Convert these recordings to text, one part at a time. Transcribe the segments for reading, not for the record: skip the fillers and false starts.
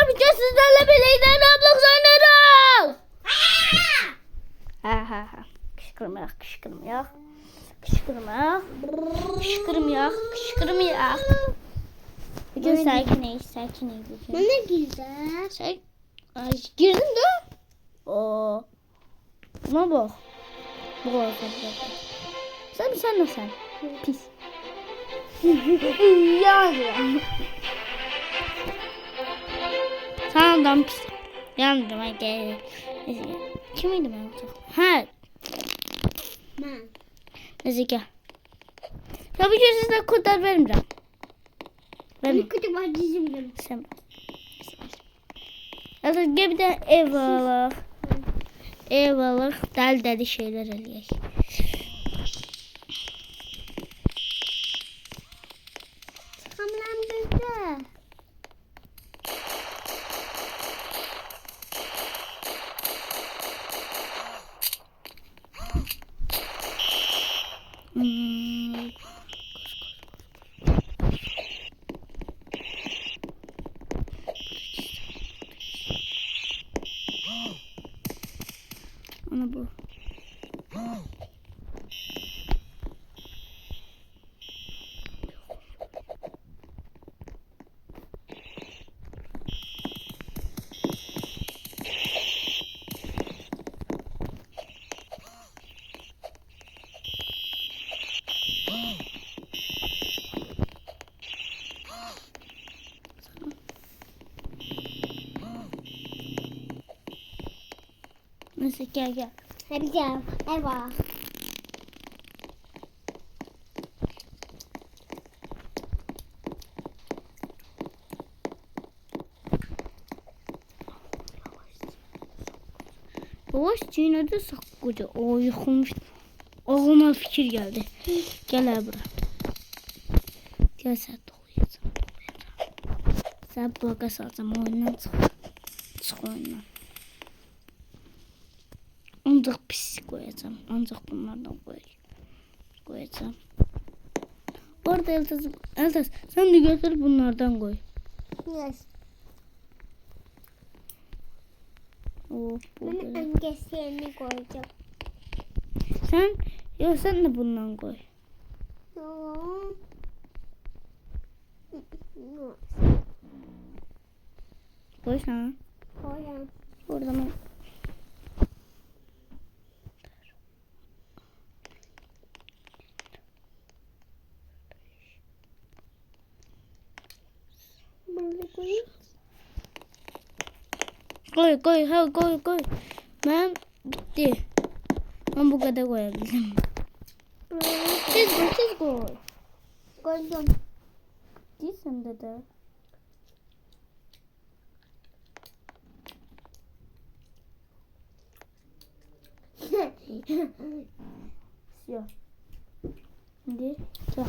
bugün sizlerle birlikte Roblox oynuyoruz. Ha. Kışkırmayak. Bugün sakineyiz bugün. Ne güzel. Ay, girdin de. Oo. Buna bak. Bu olsun. Sen ne sen? Pis. Yandım. Sağdan pis. Yandım. Hadi. Kimiydi ben? Ha. Ben. Nezike. Tabii ki size kurtar vermeyeceğim. Ben kötü var dizimdim. Sen. Artık bir de eyvallah. Eyvallah. Deli şeyler eləyək. Kameram gözde. Ana bu. Neyse gel. Hadi gel. Eva. Yavaş çiğnedi sakkoca. O yıkılmış. Ağlıma fikir geldi. Gel abi. Gel sen doğuyacağım. Sen bloka salacağım. Oyundan çık oyundan. Ancak pis koyacağım. Ancak bunlardan koyacağım. Bu arada Eltas sen de götür bunlardan koy. Yes. Ben öncesini koyacağım. Sen de bundan koy. Tamam. Koy sana. Koyalım. Orada mı? Bunu koyayım. Koy. Ben bitti. Ben bu kadar koyabildim. Siz koy. Koydum. Değilsin dede. Siyah. Şimdi gel.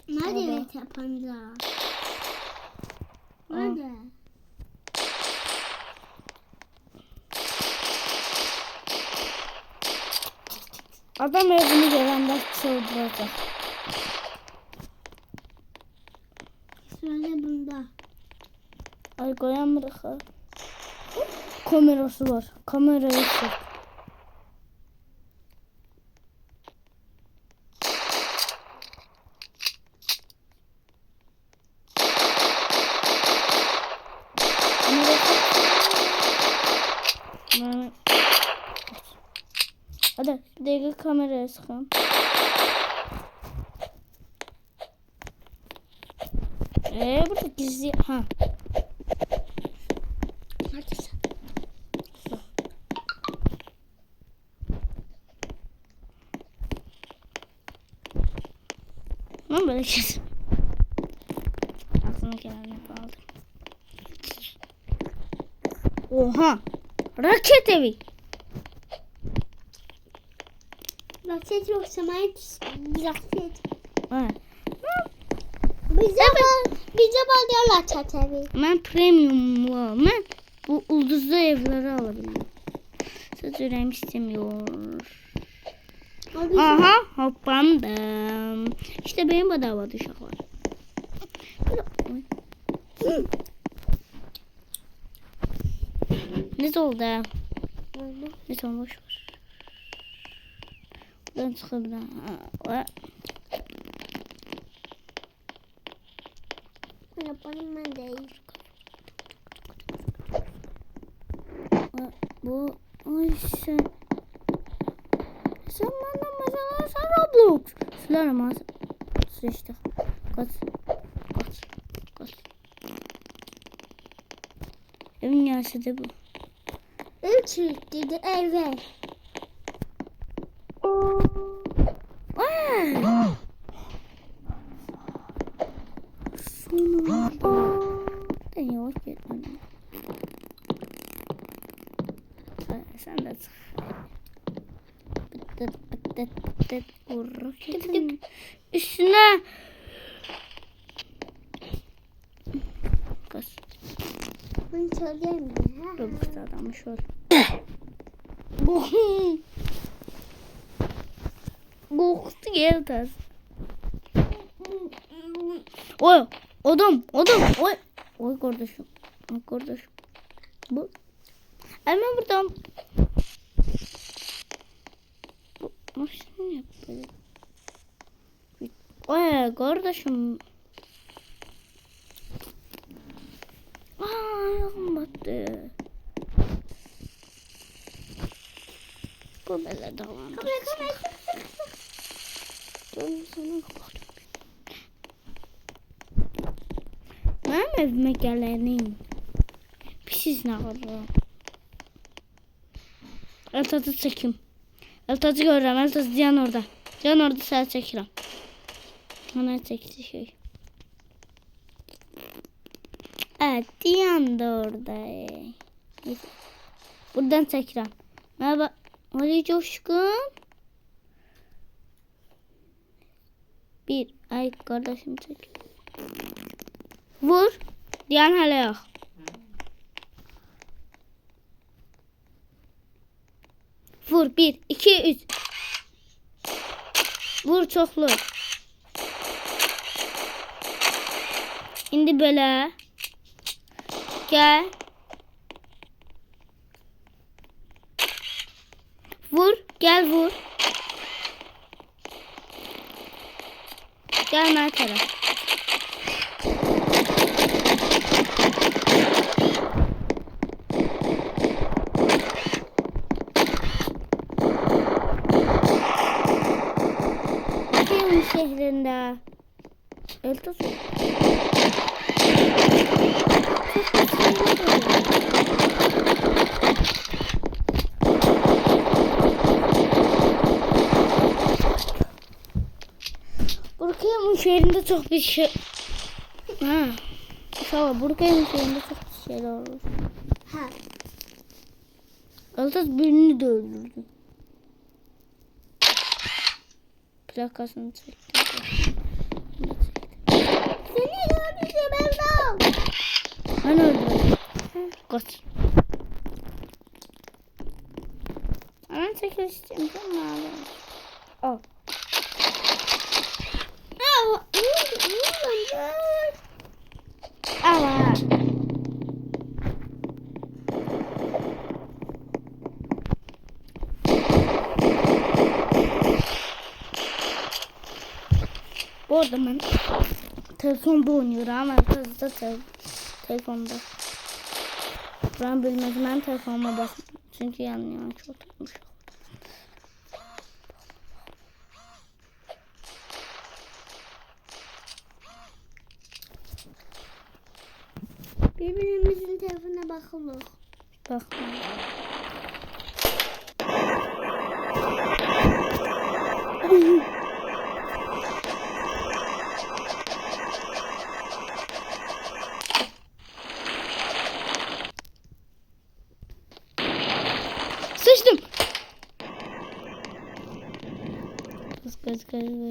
Nerede tapanca? Nerede? Adam evini görende çıldıracak. Şöyle bunda. Ay koyamırıq ha. Kamerası var. Kamerayı sür. Hadi bir dakika kameraya sıkalım. Burada gizli ha. Neredesin? Ben böyle şey. Aklına gelen yapalım. Oha. Raket evi. Raket yoksa raket. Ha. Bize bağlıyorlar çatevi. Ben premium var. Ben bu ulduzlu evleri alabilirim. Söz yüreğim istemiyor. Aha hoppandım. İşte benim bedava uşaklar. Ne oldu ha? Oldu. Ne olmuş var? Buradan çıkabilirim. Benim ben değil. Bu ay sen benden mesela sen Roblox. Silerim ha. Sıçtık. Kaç. Evin yaşı da bu. Ev çürüttüydü eve. Ben yavaş gitmem. Sen de çık. Bıttıt roketin üstüne. Kız. Ben söyleyeyim mi? Roblox'ta adamı şöyle. Korktu geldi. Oy odam oy. Oy kardeşim. Bu. Hemen buradan. Bu nasıl yapıyor? Oy kardeşim. Ayağım battı. Bu böyle devam. Ben sana kapattım. Ben evime gelenim. Pisiz ne kadar. Eltacı çekim. Eltacı görürüm. Eltacı Diyan orada. Diyan orada seni çekirəm. Ona çekti şey. Evet Diyan da orada. Neyse. Buradan çekirəm. Merhaba. Ali Coşkun. Bir. Ay kardeşim çek. Vur. Diyan hele yok. Vur. 1, 2, 3. Vur çoklu. İndi böyle. Gel. Vur. Gel vur. Gel ben taraf. Bakayım şehrinde. Eltos. Burkaya'nın şehrinde çok bir şey. Ha. İnşallah Burkaya'nın şehrinde çok bir şeyler olur. Ha. Eltos birini de öldürdü. Plakasını çekti. Seni öldüreceğim Erdal. Ben öldürdüm. Kaç. Hemen çekilişeceğim canım abi. Al. Al. Bu arada ben telefonda oynuyorum ama hızlı telefonda. Ben bilmezim, ben telefonuma bak. Çünkü yanıyor çok tutmuş. Birbirimizin telefonuna bakalım. Bak. Sıçtım. Kız. Bakın.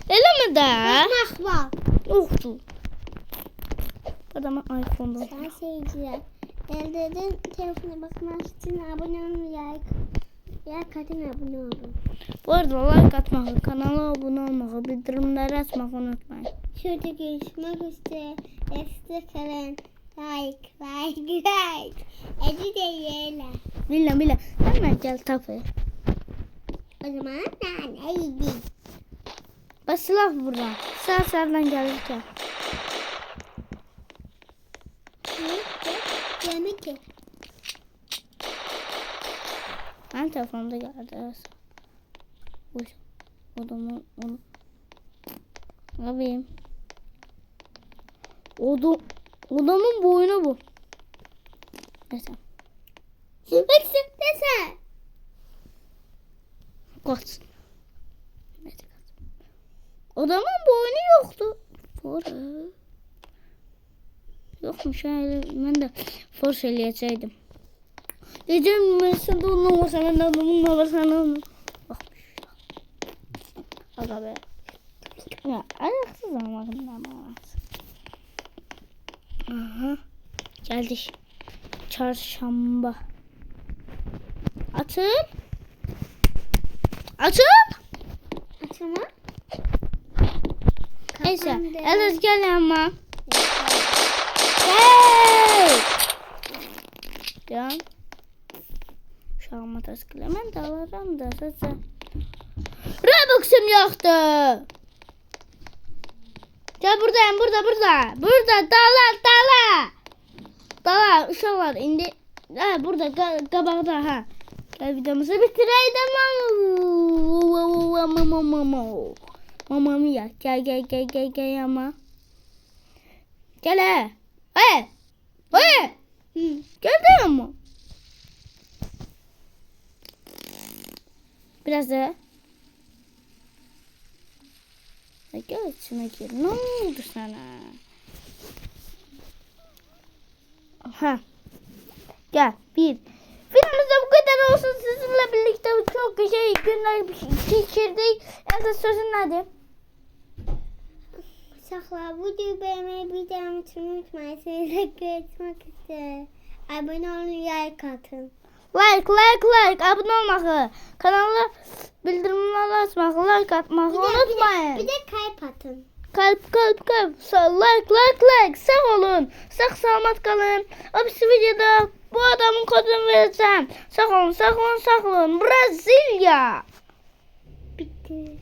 Eleme de. Bak bak. Yoktu. Adamın iPhone'da. Sen seyirciler. Elden telefona bakmak için abone olun. Like atın, abone olun. Bu arada like atmağı, kanala abone olmağı, bildirimleri açmağı unutmayın. Şurada görüşmek üzere. Destek kalın. Like. Eci de yeğler. Bile. Hemen gel tabi. O zaman neydi? Bak silah burada. Sağdan gelirken. Yemek ye. Ben telefonda geldi. Uy. Odamı onu. Abim. Odamın boyunu bu. Neyse. Neyse. Kaç. Neyse kaç. Odamın boynu yoktu. Bora. Yokmuş öyle. Ben de force eləyəcəydim. Diyeceğim mesela da onun olmasa ben de adamın olmasa ne olur. Bakmış. Aga be. Ya ayaksız ama bundan aha. Geldik. Çarşamba. Atıl. Açma. Neyse. Kapandı. Evet gel ama. Hey! Ya. Şu an motosiklemen de alırım da size. Robux'um yoktu. Gel buradayım burada. Burada dala uşaqlar indi. Ha burada qabaqda ha. Gel videomuzu bitireydim. Mamamı ya. Gel ama. Gel he. Hey. Geldin ama. Biraz da. Gel içine gir. Ne oldu sana? Ha. Gel. Bir. Filmimizde bu kadar olsun. Sizinle birlikte çok güzel günler geçirdik. Evet sözün nedir? Uşaqlar, bu videoyu beğenmeyi, videomu unutmayın. Sizinle görüşmek üzere. Abone olun, like atın. Like. Abone olmağı. Kanala bildirimleri açmağı, like atmağı unutmayın. Bir de kalp atın. Kalp. Like. Sağ olun. Sağ kalın. Hepsi videoda bu adamın kodunu vereceğim. Sağ olun. Brezilya. Bitti.